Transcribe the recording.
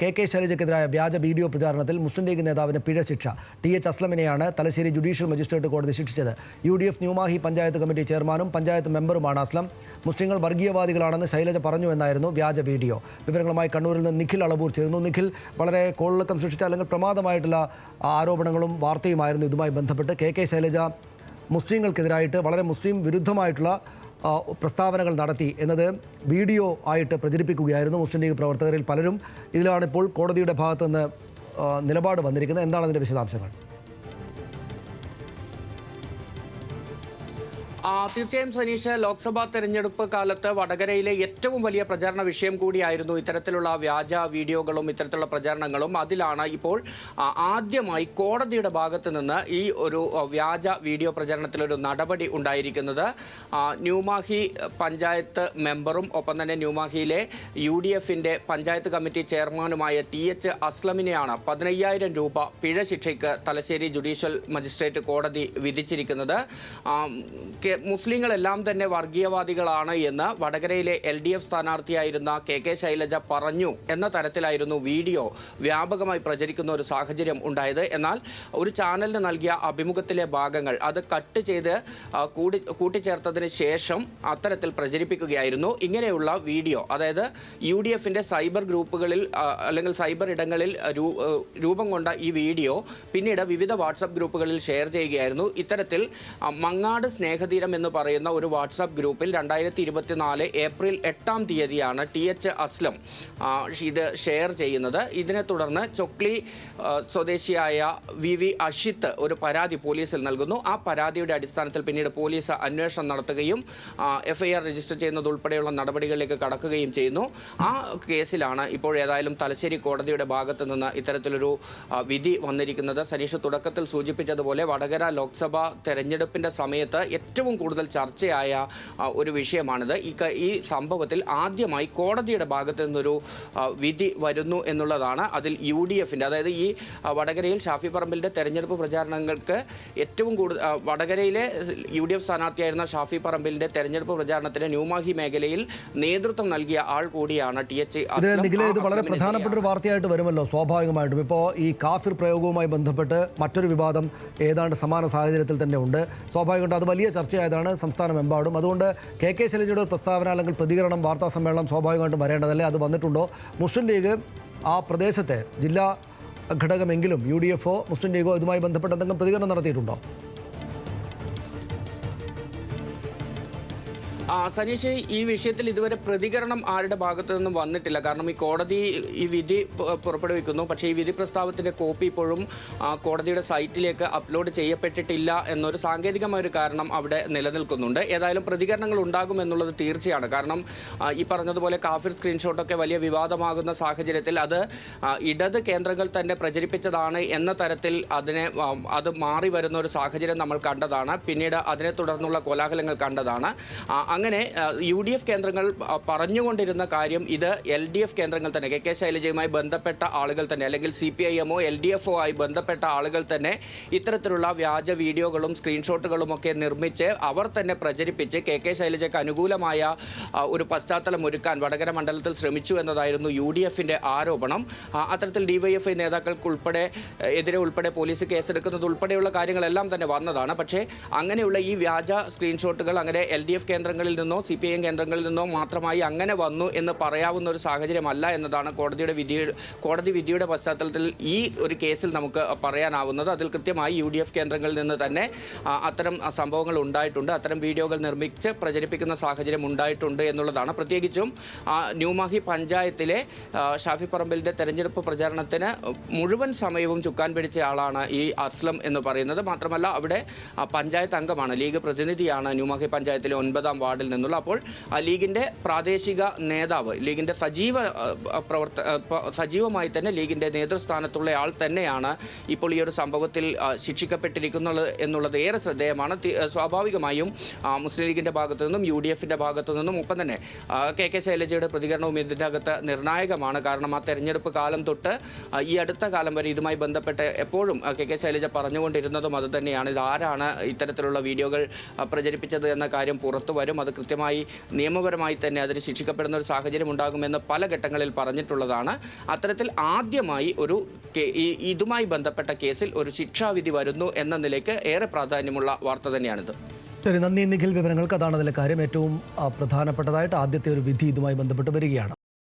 K ശൈലജയ്ക്കെതിരായ വ്യാജ video പ്രചാരണത്തിൽ മുസ്ലിം league നേതാവിന് പിഴ ശിക്ഷ. ടി.എച്ച്. അസ്ലമിനെയാണ് തലശ്ശേരി ജുഡീഷ്യൽ മജിസ്ട്രേറ്റ് കോടതി ശിക്ഷിച്ചത്. UDF ന്യൂമാഹി പഞ്ചായത്ത് കമ്മിറ്റി ചെയർമാനും പഞ്ചായത്ത് മെമ്പറുമാണ് അസ്ലം. മുസ്ലിങ്ങൾ വർഗീയവാദികളാണെന്ന് ശൈലജ പറഞ്ഞുവെന്നായിരുന്നു വ്യാജ വീഡിയോ. വിവരങ്ങളുമായി കണ്ണൂരിൽ നിന്ന് നിഖിൽ അളവൂർ ചേരുന്നു. നിഖിൽ, വളരെ കോളിളക്കം സൃഷ്ടിച്ച അല്ലെങ്കിൽ പ്രമാദമായിട്ടുള്ള ആരോപണങ്ങളും വാർത്തയുമായിരുന്നു ഇതുമായി ബന്ധപ്പെട്ട്. കെ ശൈലജ മുസ്ലിങ്ങൾക്കെതിരായിട്ട് വളരെ മുസ്ലിം വിരുദ്ധമായിട്ടുള്ള പ്രസ്താവനകൾ നടത്തി എന്നത് വീഡിയോ ആയിട്ട് പ്രചരിപ്പിക്കുകയായിരുന്നു മുസ്ലിം ലീഗ് പ്രവർത്തകരിൽ പലരും. ഇതിലാണിപ്പോൾ കോടതിയുടെ ഭാഗത്തു നിന്ന് നിലപാട് വന്നിരിക്കുന്നത്. എന്താണ് അതിൻ്റെ വിശദാംശങ്ങൾ? തീർച്ചയായും സനീഷ്, ലോക്സഭാ തെരഞ്ഞെടുപ്പ് കാലത്ത് വടകരയിലെ ഏറ്റവും വലിയ പ്രചാരണ വിഷയം കൂടിയായിരുന്നു ഇത്തരത്തിലുള്ള വ്യാജ വീഡിയോകളും ഇത്തരത്തിലുള്ള പ്രചാരണങ്ങളും. അതിലാണ് ഇപ്പോൾ ആദ്യമായി കോടതിയുടെ ഭാഗത്ത് നിന്ന് ഈ ഒരു വ്യാജ വീഡിയോ പ്രചാരണത്തിലൊരു നടപടി ഉണ്ടായിരിക്കുന്നത്. ന്യൂമാഹി പഞ്ചായത്ത് മെമ്പറും ഒപ്പം തന്നെ ന്യൂമാഹിയിലെ UDFന്റെ പഞ്ചായത്ത് കമ്മിറ്റി ചെയർമാനുമായ ടി.എച്ച്. അസ്ലമിനെയാണ് 15,000 രൂപ പിഴ ശിക്ഷയ്ക്ക് തലശ്ശേരി ജുഡീഷ്യൽ മജിസ്ട്രേറ്റ് കോടതി വിധിച്ചിരിക്കുന്നത്. മുസ്ലിങ്ങളെല്ലാം തന്നെ വർഗീയവാദികളാണ് എന്ന് വടകരയിലെ LDF സ്ഥാനാർത്ഥിയായിരുന്ന കെ ശൈലജ പറഞ്ഞു എന്ന തരത്തിലായിരുന്നു വീഡിയോ വ്യാപകമായി പ്രചരിക്കുന്ന ഒരു സാഹചര്യം ഉണ്ടായത്. എന്നാൽ ഒരു ചാനലിന് നൽകിയ അഭിമുഖത്തിലെ ഭാഗങ്ങൾ അത് കട്ട് ചെയ്ത് കൂട്ടിച്ചേർത്തതിന് ശേഷം അത്തരത്തിൽ പ്രചരിപ്പിക്കുകയായിരുന്നു. ഇങ്ങനെയുള്ള വീഡിയോ, അതായത് UDFന്റെ സൈബർ ഗ്രൂപ്പുകളിൽ അല്ലെങ്കിൽ സൈബർ ഇടങ്ങളിൽ രൂപം കൊണ്ട ഈ വീഡിയോ പിന്നീട് വിവിധ വാട്സപ്പ് ഗ്രൂപ്പുകളിൽ ഷെയർ ചെയ്യുകയായിരുന്നു. ഇത്തരത്തിൽ മങ്ങാട് സ്നേഹതീരം എന്ന് പറയുന്ന ഒരു വാട്സാപ്പ് ഗ്രൂപ്പിൽ 2024 ഏപ്രിൽ 8-ാം തീയതിയാണ് ടി.എച്ച്. അസ്ലം ഇത് ഷെയർ ചെയ്യുന്നത്. ഇതിനെ തുടർന്ന് ചൊക്ലി സ്വദേശിയായ VV അഷിത്ത് ഒരു പരാതി പോലീസിൽ നൽകുന്നു. ആ പരാതിയുടെ അടിസ്ഥാനത്തിൽ പിന്നീട് പോലീസ് അന്വേഷണം നടത്തുകയും FIR രജിസ്റ്റർ ചെയ്യുന്നതുൾപ്പെടെയുള്ള നടപടികളിലേക്ക് കടക്കുകയും ചെയ്യുന്നു. ആ കേസിലാണ് ഇപ്പോൾ ഏതായാലും തലശ്ശേരി കോടതിയുടെ ഭാഗത്തു നിന്ന് ഇത്തരത്തിലൊരു വിധി വന്നിരിക്കുന്നത്. സനീഷ് തുടക്കത്തിൽ സൂചിപ്പിച്ചതുപോലെ വടകര ലോക്സഭാ തെരഞ്ഞെടുപ്പിൻ്റെ സമയത്ത് ഏറ്റവും കൂടുതൽ ചർച്ചയായ ഒരു വിഷയമാണിത്. ഈ സംഭവത്തിൽ ആദ്യമായി കോടതിയുടെ ഭാഗത്തു നിന്നൊരു വിധി വരുന്നു എന്നുള്ളതാണ്. അതിൽ UDFന്റെ, അതായത് ഈ വടകരയിൽ ഷാഫി പറമ്പിലിൻ്റെ തെരഞ്ഞെടുപ്പ് പ്രചാരണങ്ങൾക്ക് ഏറ്റവും കൂടുതൽ വടകരയിലെ UDF സ്ഥാനാർത്ഥിയായിരുന്ന ഷാഫി പറമ്പിലിൻ്റെ തെരഞ്ഞെടുപ്പ് പ്രചാരണത്തിന് ന്യൂമാഹി മേഖലയിൽ നേതൃത്വം നൽകിയ ആൾ കൂടിയാണ് ടി.എച്ച്. ഇത് വളരെ പ്രധാനപ്പെട്ട ഒരു വാർത്തയായിട്ട് വരുമല്ലോ സ്വാഭാവികമായിട്ടും. ഇപ്പോൾ ഈ കാഫിർ പ്രയോഗവുമായി ബന്ധപ്പെട്ട് മറ്റൊരു വിവാദം ഏതാണ്ട് സമാന സാഹചര്യത്തിൽ തന്നെ ഉണ്ട്. സ്വാഭാവികമായിട്ടും അത് വലിയ ചർച്ചയായതാണ് സംസ്ഥാനമെമ്പാടും. അതുകൊണ്ട് കെ ശൈലജയുടെ പ്രസ്താവന അല്ലെങ്കിൽ പ്രതികരണം, വാർത്താ സമ്മേളനം സ്വാഭാവികമായിട്ടും വരേണ്ടതല്ലേ? അത് വന്നിട്ടുണ്ടോ? മുസ്ലിം ലീഗ് ആ പ്രദേശത്തെ ജില്ലാ ഘടകമെങ്കിലും UDFോ മുസ്ലിം ലീഗോ ഇതുമായി ബന്ധപ്പെട്ട് എന്തെങ്കിലും പ്രതികരണം നടത്തിയിട്ടുണ്ടോ? സനീഷ്, ഈ വിഷയത്തിൽ ഇതുവരെ പ്രതികരണം ആരുടെ ഭാഗത്തു നിന്നും വന്നിട്ടില്ല. കാരണം ഈ കോടതി ഈ വിധി പുറപ്പെടുവിക്കുന്നു. പക്ഷേ ഈ വിധി പ്രസ്താവത്തിൻ്റെ കോപ്പി ഇപ്പോഴും കോടതിയുടെ സൈറ്റിലേക്ക് അപ്ലോഡ് ചെയ്യപ്പെട്ടിട്ടില്ല എന്നൊരു സാങ്കേതികമായൊരു കാരണം അവിടെ നിലനിൽക്കുന്നുണ്ട്. ഏതായാലും പ്രതികരണങ്ങൾ ഉണ്ടാകുമെന്നുള്ളത് തീർച്ചയാണ്. കാരണം ഈ പറഞ്ഞതുപോലെ കാഫിർ സ്ക്രീൻഷോട്ടൊക്കെ വലിയ വിവാദമാകുന്ന സാഹചര്യത്തിൽ അത് ഇടത് കേന്ദ്രങ്ങൾ തന്നെ പ്രചരിപ്പിച്ചതാണ് എന്ന തരത്തിൽ അത് മാറി വരുന്ന ഒരു സാഹചര്യം നമ്മൾ കണ്ടതാണ്. പിന്നീട് അതിനെ തുടർന്നുള്ള കോലാഹലങ്ങൾ കണ്ടതാണ്. അങ്ങനെ UDF കേന്ദ്രങ്ങൾ പറഞ്ഞുകൊണ്ടിരുന്ന കാര്യം ഇത് LDF കേന്ദ്രങ്ങൾ തന്നെ, കെ ശൈലജയുമായി ബന്ധപ്പെട്ട ആളുകൾ തന്നെ, അല്ലെങ്കിൽ CPIMO LDFO ആയി ബന്ധപ്പെട്ട ആളുകൾ തന്നെ ഇത്തരത്തിലുള്ള വ്യാജ വീഡിയോകളും സ്ക്രീൻഷോട്ടുകളും ഒക്കെ നിർമ്മിച്ച് അവർ തന്നെ പ്രചരിപ്പിച്ച് കെ ശൈലജയ്ക്ക് അനുകൂലമായ ഒരു പശ്ചാത്തലം ഒരുക്കാൻ വടകര മണ്ഡലത്തിൽ ശ്രമിച്ചു എന്നതായിരുന്നു UDFന്റെ ആരോപണം. അത്തരത്തിൽ DYFI നേതാക്കൾക്കുൾപ്പെടെ എതിരെ ഉൾപ്പെടെ പോലീസ് കേസെടുക്കുന്നത് ഉൾപ്പെടെയുള്ള കാര്യങ്ങളെല്ലാം തന്നെ വന്നതാണ്. പക്ഷേ അങ്ങനെയുള്ള ഈ വ്യാജ സ്ക്രീൻഷോട്ടുകൾ അങ്ങനെ LDF കേന്ദ്രങ്ങളിൽ നിന്നോ CPIM കേന്ദ്രങ്ങളിൽ നിന്നോ മാത്രമായി അങ്ങനെ വന്നു എന്ന് പറയാവുന്ന ഒരു സാഹചര്യമല്ല എന്നതാണ് കോടതി വിധിയുടെ പശ്ചാത്തലത്തിൽ ഈ ഒരു കേസിൽ നമുക്ക് പറയാനാവുന്നത്. അതിൽ കൃത്യമായി UDF കേന്ദ്രങ്ങളിൽ നിന്ന് തന്നെ അത്തരം സംഭവങ്ങൾ ഉണ്ടായിട്ടുണ്ട്, അത്തരം വീഡിയോകൾ നിർമ്മിച്ച് പ്രചരിപ്പിക്കുന്ന സാഹചര്യം ഉണ്ടായിട്ടുണ്ട് എന്നുള്ളതാണ്. പ്രത്യേകിച്ചും ന്യൂമാഹി പഞ്ചായത്തിലെ ഷാഫി പറമ്പിലിൻ്റെ തെരഞ്ഞെടുപ്പ് പ്രചാരണത്തിന് മുഴുവൻ സമയവും ചുക്കാൻ പിടിച്ച ആളാണ് ഈ അസ്ലം എന്ന് പറയുന്നത്. മാത്രമല്ല അവിടെ പഞ്ചായത്ത് അംഗമാണ്, ലീഗ് പ്രതിനിധിയാണ് ന്യൂമാഹി പഞ്ചായത്തിലെ 9-ാം വാർഡിൽ നിന്നുള്ള. അപ്പോൾ ലീഗിൻ്റെ പ്രാദേശിക നേതാവ്, ലീഗിൻ്റെ സജീവമായി തന്നെ ലീഗിൻ്റെ നേതൃസ്ഥാനത്തുള്ള ആൾ തന്നെയാണ് ഇപ്പോൾ ഈ ഒരു സംഭവത്തിൽ ശിക്ഷിക്കപ്പെട്ടിരിക്കുന്നത് എന്നുള്ളത് ഏറെ ശ്രദ്ധേയമാണ്. സ്വാഭാവികമായും മുസ്ലിം ലീഗിൻ്റെ ഭാഗത്തു നിന്നും UDFന്റെ ഭാഗത്തു നിന്നും ഒപ്പം തന്നെ കെ ശൈലജയുടെ പ്രതികരണവും ഇതിൻ്റെ അകത്ത് നിർണായകമാണ്. കാരണം ആ തെരഞ്ഞെടുപ്പ് കാലം തൊട്ട് ഈ അടുത്ത കാലം വരെ ഇതുമായി ബന്ധപ്പെട്ട് എപ്പോഴും കെ ശൈലജ പറഞ്ഞുകൊണ്ടിരുന്നതും അത് തന്നെയാണ്. ഇതാരാണ് ഇത്തരത്തിലുള്ള വീഡിയോകൾ പ്രചരിപ്പിച്ചത് എന്ന കാര്യം പുറത്തു വരും. അത് കൃത്യമായി നിയമപരമായി തന്നെ അതിന് ശിക്ഷിക്കപ്പെടുന്ന ഒരു സാഹചര്യം ഉണ്ടാകുമെന്ന് പല ഘട്ടങ്ങളിൽ പറഞ്ഞിട്ടുള്ളതാണ്. അത്തരത്തിൽ ആദ്യമായി ഇതുമായി ബന്ധപ്പെട്ട കേസിൽ ഒരു ശിക്ഷാവിധി വരുന്നു എന്ന നിലയ്ക്ക് ഏറെ പ്രാധാന്യമുള്ള വാർത്ത തന്നെയാണിത്. ശരി, നന്ദി നിഖിൽ. വിവരങ്ങൾക്ക് അതാണ് അതിലെ കാര്യം. ഏറ്റവും പ്രധാനപ്പെട്ടതായിട്ട് ആദ്യത്തെ ഒരു വിധി ഇതുമായി ബന്ധപ്പെട്ട് വരികയാണ്.